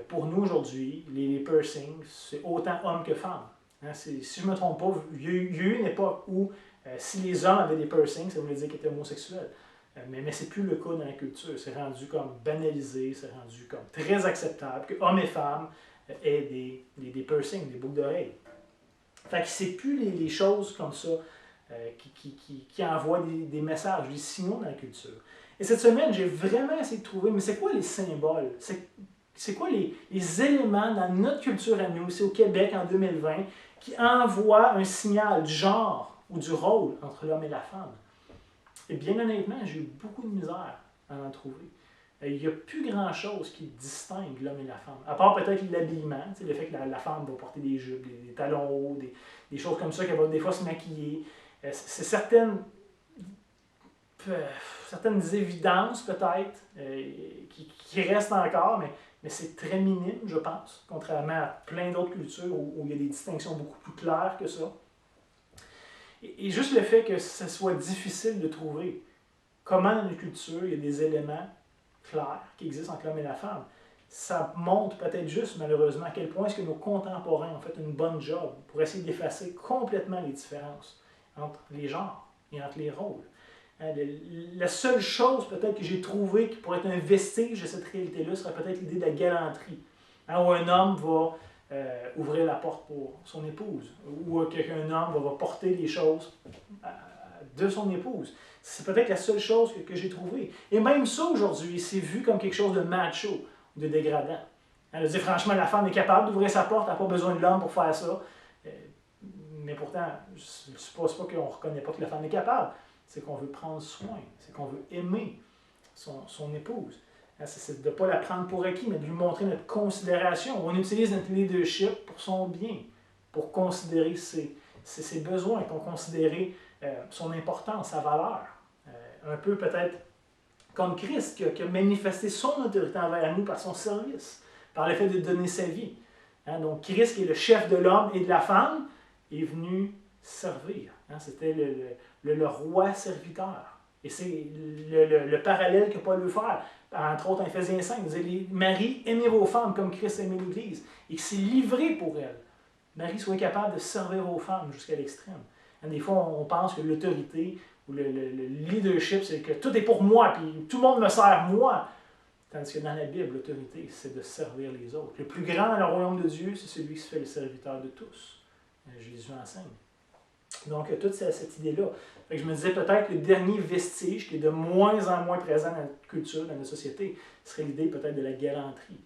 Pour nous aujourd'hui, les piercings, c'est autant hommes que femmes. Si je ne me trompe pas, il y a eu une époque où si les hommes avaient des piercings, ça voulait dire qu'ils étaient homosexuels. Mais ce n'est plus le cas dans la culture. C'est rendu comme banalisé, c'est rendu comme très acceptable que hommes et femmes aient des piercings, des boucles d'oreilles. Fait que c'est plus les choses comme ça qui envoient des messages, des signaux dans la culture. Et cette semaine, j'ai vraiment essayé de trouver, mais c'est quoi les symboles? C'est quoi les éléments dans notre culture à nous, c'est au Québec en 2020, qui envoient un signal du genre ou du rôle entre l'homme et la femme? Et bien honnêtement, j'ai eu beaucoup de misère à en trouver. Il n'y a plus grand-chose qui distingue l'homme et la femme. À part peut-être l'habillement, le fait que la femme va porter des jupes, des talons hauts, des choses comme ça, qu'elle va des fois se maquiller. C'est certaines évidences peut-être qui restent encore, mais c'est très minime, je pense, contrairement à plein d'autres cultures où il y a des distinctions beaucoup plus claires que ça. Et juste le fait que ce soit difficile de trouver comment dans une culture il y a des éléments clairs qui existent entre l'homme et la femme, ça montre peut-être juste malheureusement à quel point est-ce que nos contemporains ont fait une bonne job pour essayer d'effacer complètement les différences entre les genres et entre les rôles. La seule chose peut-être que j'ai trouvée qui pourrait être un vestige de cette réalité-là serait peut-être l'idée de la galanterie, où un homme va ouvrir la porte pour son épouse, ou qu'un homme va porter les choses de son épouse. C'est peut-être la seule chose que j'ai trouvée. Et même ça, aujourd'hui, c'est vu comme quelque chose de macho, de dégradant. Elle a dit, franchement, la femme est capable d'ouvrir sa porte, elle n'a pas besoin de l'homme pour faire ça. Mais pourtant, je ne suppose pas qu'on ne reconnaît pas que la femme est capable. C'est qu'on veut prendre soin, c'est qu'on veut aimer son épouse. C'est de ne pas la prendre pour acquis, mais de lui montrer notre considération. On utilise notre leadership pour son bien, pour considérer ses besoins, pour considérer son importance, sa valeur. Un peu peut-être comme Christ qui a manifesté son autorité envers nous par son service, par le fait de donner sa vie. Donc Christ, qui est le chef de l'homme et de la femme, est venu servir. C'était le roi serviteur. Et c'est le parallèle que Paul veut faire. Entre autres, en Éphésiens 5, il dit « Marie, aimez vos femmes comme Christ aimait l'Église. » Et qui s'est livré pour elle. Marie soit capable de servir vos femmes jusqu'à l'extrême. Des fois, on pense que l'autorité ou le leadership, c'est que tout est pour moi, puis tout le monde me sert moi. Tandis que dans la Bible, l'autorité, c'est de servir les autres. Le plus grand dans le royaume de Dieu, c'est celui qui se fait le serviteur de tous. Jésus enseigne. Donc, toute cette idée-là. Je me disais peut-être que le dernier vestige qui est de moins en moins présent dans notre culture, dans notre société, serait l'idée peut-être de la galanterie,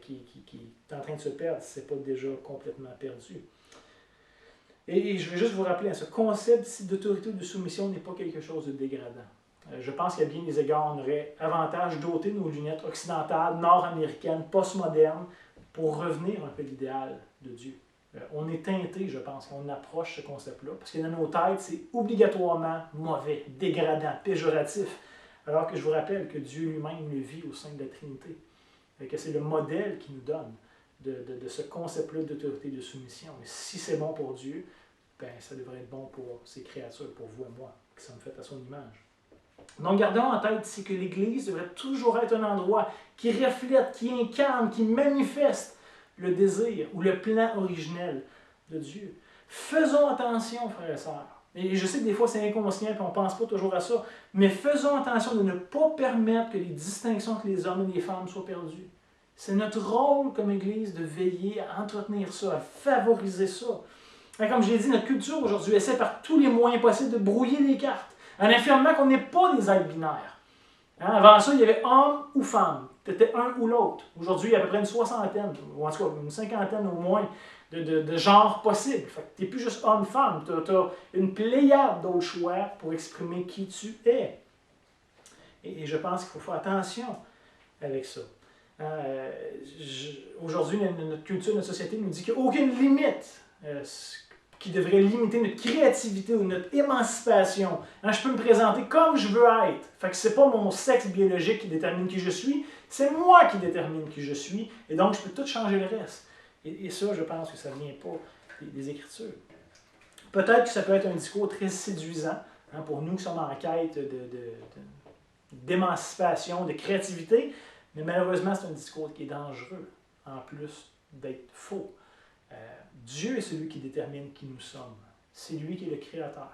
qui est en train de se perdre, si ce n'est pas déjà complètement perdu. Et je vais juste vous rappeler, ce concept d'autorité ou de soumission n'est pas quelque chose de dégradant. Je pense qu'à bien des égards, on aurait avantage d'ôter nos lunettes occidentales, nord-américaines, post-modernes, pour revenir un peu à l'idéal de Dieu. On est teinté, je pense, quand on approche ce concept-là, parce que dans nos têtes, c'est obligatoirement mauvais, dégradant, péjoratif, alors que je vous rappelle que Dieu lui-même le vit au sein de la Trinité, et que c'est le modèle qu'il nous donne de ce concept-là d'autorité et de soumission. Et si c'est bon pour Dieu, ben, ça devrait être bon pour ses créatures, pour vous et moi, qui sommes faits à son image. Donc, gardons en tête ici que l'Église devrait toujours être un endroit qui reflète, qui incarne, qui manifeste le désir ou le plan originel de Dieu. Faisons attention, frères et sœurs. Et je sais que des fois c'est inconscient et on ne pense pas toujours à ça, mais faisons attention de ne pas permettre que les distinctions entre les hommes et les femmes soient perdues. C'est notre rôle comme Église de veiller à entretenir ça, à favoriser ça. Comme je l'ai dit, notre culture aujourd'hui essaie par tous les moyens possibles de brouiller les cartes, en affirmant qu'on n'est pas des êtres binaires. Avant ça, il y avait homme ou femme. Tu étais un ou l'autre. Aujourd'hui, il y a à peu près une soixantaine, ou en tout cas une cinquantaine au moins, de genres possibles. Tu n'es plus juste homme-femme. Tu as une pléiade d'autres choix pour exprimer qui tu es. Et je pense qu'il faut faire attention avec ça. Aujourd'hui, notre culture, notre société nous dit qu'il n'y a aucune limite qui devrait limiter notre créativité ou notre émancipation. Je peux me présenter comme je veux être. Ce n'est pas mon sexe biologique qui détermine qui je suis, c'est moi qui détermine qui je suis, et donc je peux tout changer le reste. Et ça, je pense que ça ne vient pas des Écritures. Peut-être que ça peut être un discours très séduisant pour nous qui sommes en quête d'émancipation, de créativité, mais malheureusement, c'est un discours qui est dangereux, en plus d'être faux. Dieu est celui qui détermine qui nous sommes. C'est lui qui est le créateur.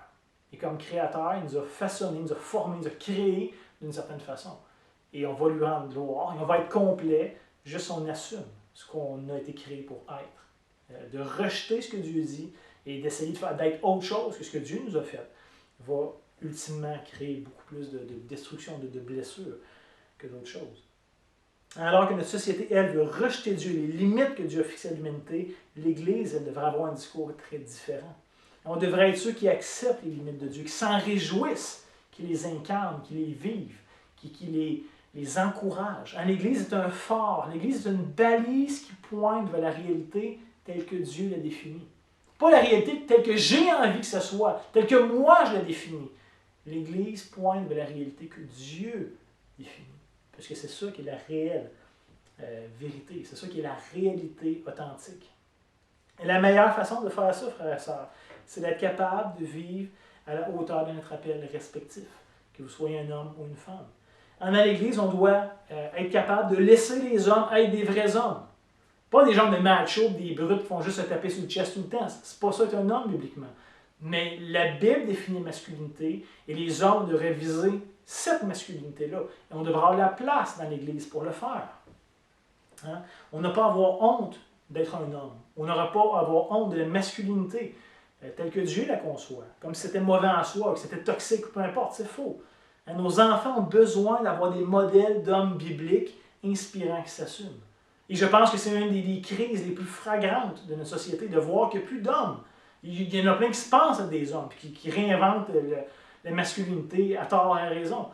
Et comme créateur, il nous a façonné, il nous a formé, il nous a créé d'une certaine façon. Et on va lui rendre gloire, et on va être complet, juste on assume ce qu'on a été créé pour être. De rejeter ce que Dieu dit et d'essayer d'être autre chose que ce que Dieu nous a fait, va ultimement créer beaucoup plus de destruction, de blessures que d'autres choses. Alors que notre société, elle, veut rejeter Dieu, les limites que Dieu a fixées à l'humanité, l'Église, elle devrait avoir un discours très différent. On devrait être ceux qui acceptent les limites de Dieu, qui s'en réjouissent, qui les incarnent, qui les vivent, qui les encouragent. L'Église est un phare, l'Église est une balise qui pointe vers la réalité telle que Dieu l'a définie. Pas la réalité telle que j'ai envie que ce soit, telle que moi je la définis. L'Église pointe vers la réalité que Dieu définit. Parce que c'est ça qui est la réelle vérité. C'est ça qui est la réalité authentique. Et la meilleure façon de faire ça, frères et sœurs, c'est d'être capable de vivre à la hauteur de notre appel respectif, que vous soyez un homme ou une femme. Dans l'Église, on doit être capable de laisser les hommes être des vrais hommes. Pas des gens de machos, des brutes qui font juste se taper sur le chest tout le temps. C'est pas ça être un homme, bibliquement. Mais la Bible définit masculinité et les hommes devraient viser cette masculinité-là. Et on devra avoir la place dans l'Église pour le faire. On n'a pas à avoir honte d'être un homme. On n'aura pas à avoir honte de la masculinité telle que Dieu la conçoit. Comme si c'était mauvais en soi, que c'était toxique, peu importe, c'est faux. Nos enfants ont besoin d'avoir des modèles d'hommes bibliques inspirants qui s'assument. Et je pense que c'est une des crises les plus flagrantes de notre société, de voir qu'il n'y a plus d'hommes. Il y en a plein qui se pensent à des hommes, qui réinventent la masculinité à tort et à raison.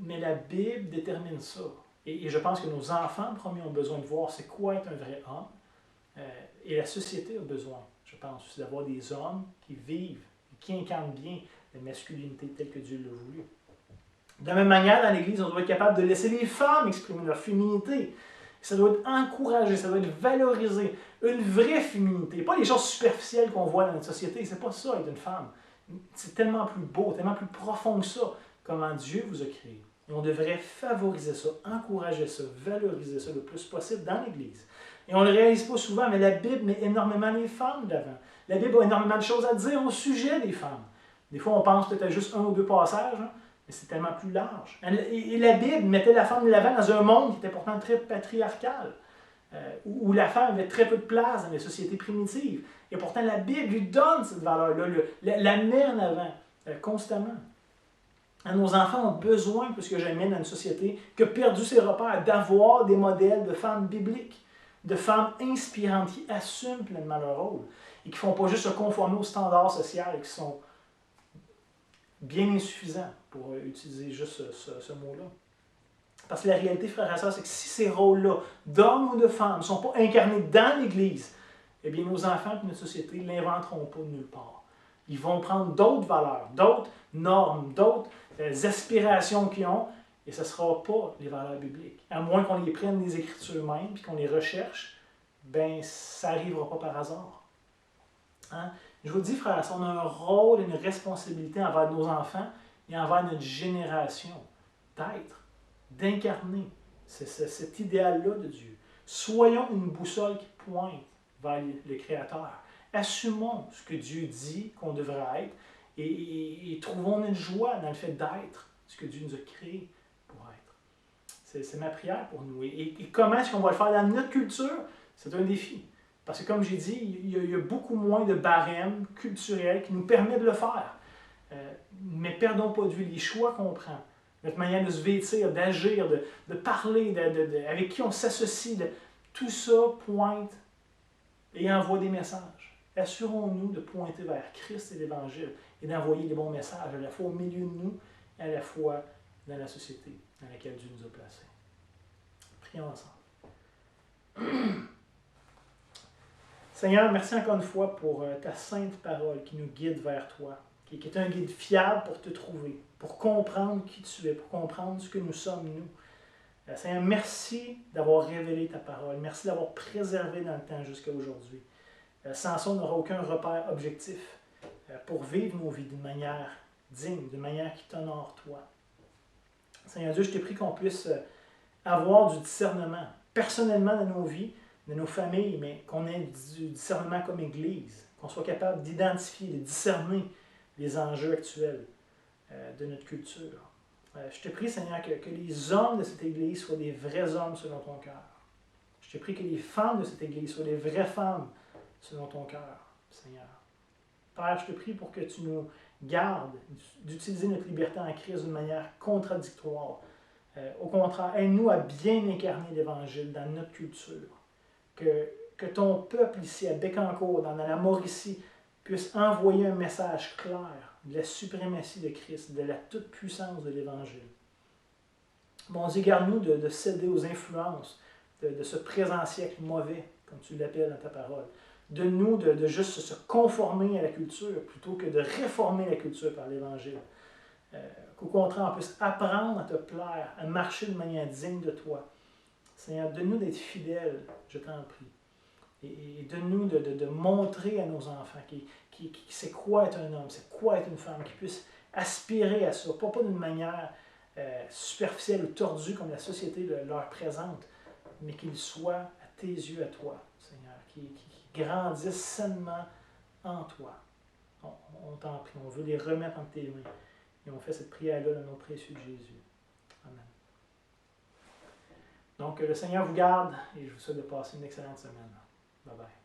Mais la Bible détermine ça. Et je pense que nos enfants, premier, ont besoin de voir c'est quoi être un vrai homme. Et la société a besoin, je pense, aussi d'avoir des hommes qui vivent, qui incarnent bien la masculinité telle que Dieu l'a voulu. De la même manière, dans l'Église, on doit être capable de laisser les femmes exprimer leur féminité. Ça doit être encouragé, ça doit être valorisé. Une vraie féminité, pas les choses superficielles qu'on voit dans notre société. C'est pas ça, être une femme. C'est tellement plus beau, tellement plus profond que ça, comment Dieu vous a créé. Et on devrait favoriser ça, encourager ça, valoriser ça le plus possible dans l'Église. Et on ne le réalise pas souvent, mais la Bible met énormément les femmes de l'avant. La Bible a énormément de choses à dire au sujet des femmes. Des fois, on pense peut-être à juste un ou deux passages, hein, mais c'est tellement plus large. Et la Bible mettait la femme de l'avant dans un monde qui était pourtant très patriarcal, où la femme avait très peu de place dans les sociétés primitives. Et pourtant, la Bible lui donne cette valeur-là, la met en avant constamment. Nos enfants ont besoin, plus que jamais dans une société qui a perdu ses repères, d'avoir des modèles de femmes bibliques, de femmes inspirantes qui assument pleinement leur rôle et qui ne font pas juste se conformer aux standards sociaux et qui sont bien insuffisants, pour utiliser juste ce mot-là. Parce que la réalité, frères et sœurs, c'est que si ces rôles-là, d'hommes ou de femmes, ne sont pas incarnés dans l'Église, eh bien nos enfants et notre société ne l'inventeront pas de nulle part. Ils vont prendre d'autres valeurs, d'autres normes, d'autres aspirations qu'ils ont, et ce ne sera pas les valeurs bibliques. À moins qu'on les prenne des Écritures mêmes, puis qu'on les recherche, ben ça n'arrivera pas par hasard. Hein? Je vous dis, frères et sœurs, on a un rôle et une responsabilité envers nos enfants et envers notre génération d'être, d'incarner cet idéal-là de Dieu. Soyons une boussole qui pointe vers le Créateur. Assumons ce que Dieu dit qu'on devrait être et trouvons une joie dans le fait d'être ce que Dieu nous a créé pour être. C'est ma prière pour nous. Et comment est-ce qu'on va le faire dans notre culture? C'est un défi. Parce que comme j'ai dit, il y a beaucoup moins de barèmes culturels qui nous permettent de le faire. Mais perdons pas de vue les choix qu'on prend, notre manière de se vêtir, d'agir, de parler, avec qui on s'associe. Tout ça pointe et envoie des messages. Assurons-nous de pointer vers Christ et l'Évangile et d'envoyer les bons messages, à la fois au milieu de nous et à la fois dans la société dans laquelle Dieu nous a placés. Prions ensemble. Seigneur, merci encore une fois pour ta sainte parole qui nous guide vers toi, qui est un guide fiable pour te trouver, pour comprendre qui tu es, pour comprendre ce que nous sommes, nous. Seigneur, merci d'avoir révélé ta parole. Merci d'avoir préservé dans le temps jusqu'à aujourd'hui. Sans ça, on n'aura aucun repère objectif pour vivre nos vies d'une manière digne, d'une manière qui t'honore toi. Seigneur Dieu, je t'ai prie qu'on puisse avoir du discernement, personnellement dans nos vies, de nos familles, mais qu'on ait du discernement comme Église, qu'on soit capable d'identifier, de discerner les enjeux actuels de notre culture. Je te prie, Seigneur, que les hommes de cette Église soient des vrais hommes selon ton cœur. Je te prie que les femmes de cette Église soient des vraies femmes selon ton cœur, Seigneur. Père, je te prie pour que tu nous gardes d'utiliser notre liberté en Christ d'une manière contradictoire. Au contraire, aide-nous à bien incarner l'Évangile dans notre culture. Que ton peuple ici, à Bécancour, dans la Mauricie, puisse envoyer un message clair de la suprématie de Christ, de la toute-puissance de l'Évangile. Mon Dieu, garde-nous de céder aux influences de ce présent siècle mauvais, comme tu l'appelles dans ta parole. De nous, de juste se conformer à la culture, plutôt que de réformer la culture par l'Évangile. Qu'au contraire, on puisse apprendre à te plaire, à marcher de manière digne de toi. Seigneur, donne-nous d'être fidèles, je t'en prie. Et donne-nous de montrer à nos enfants c'est quoi être un homme, c'est quoi être une femme, qu'ils puissent aspirer à ça, pas d'une manière superficielle ou tordue comme la société leur présente, mais qu'ils soient à tes yeux, à toi, Seigneur, qui grandissent sainement en toi. On t'en prie, on veut les remettre entre tes mains. Et on fait cette prière-là dans le nom précieux de Jésus. Amen. Donc, le Seigneur vous garde et je vous souhaite de passer une excellente semaine. Bye bye.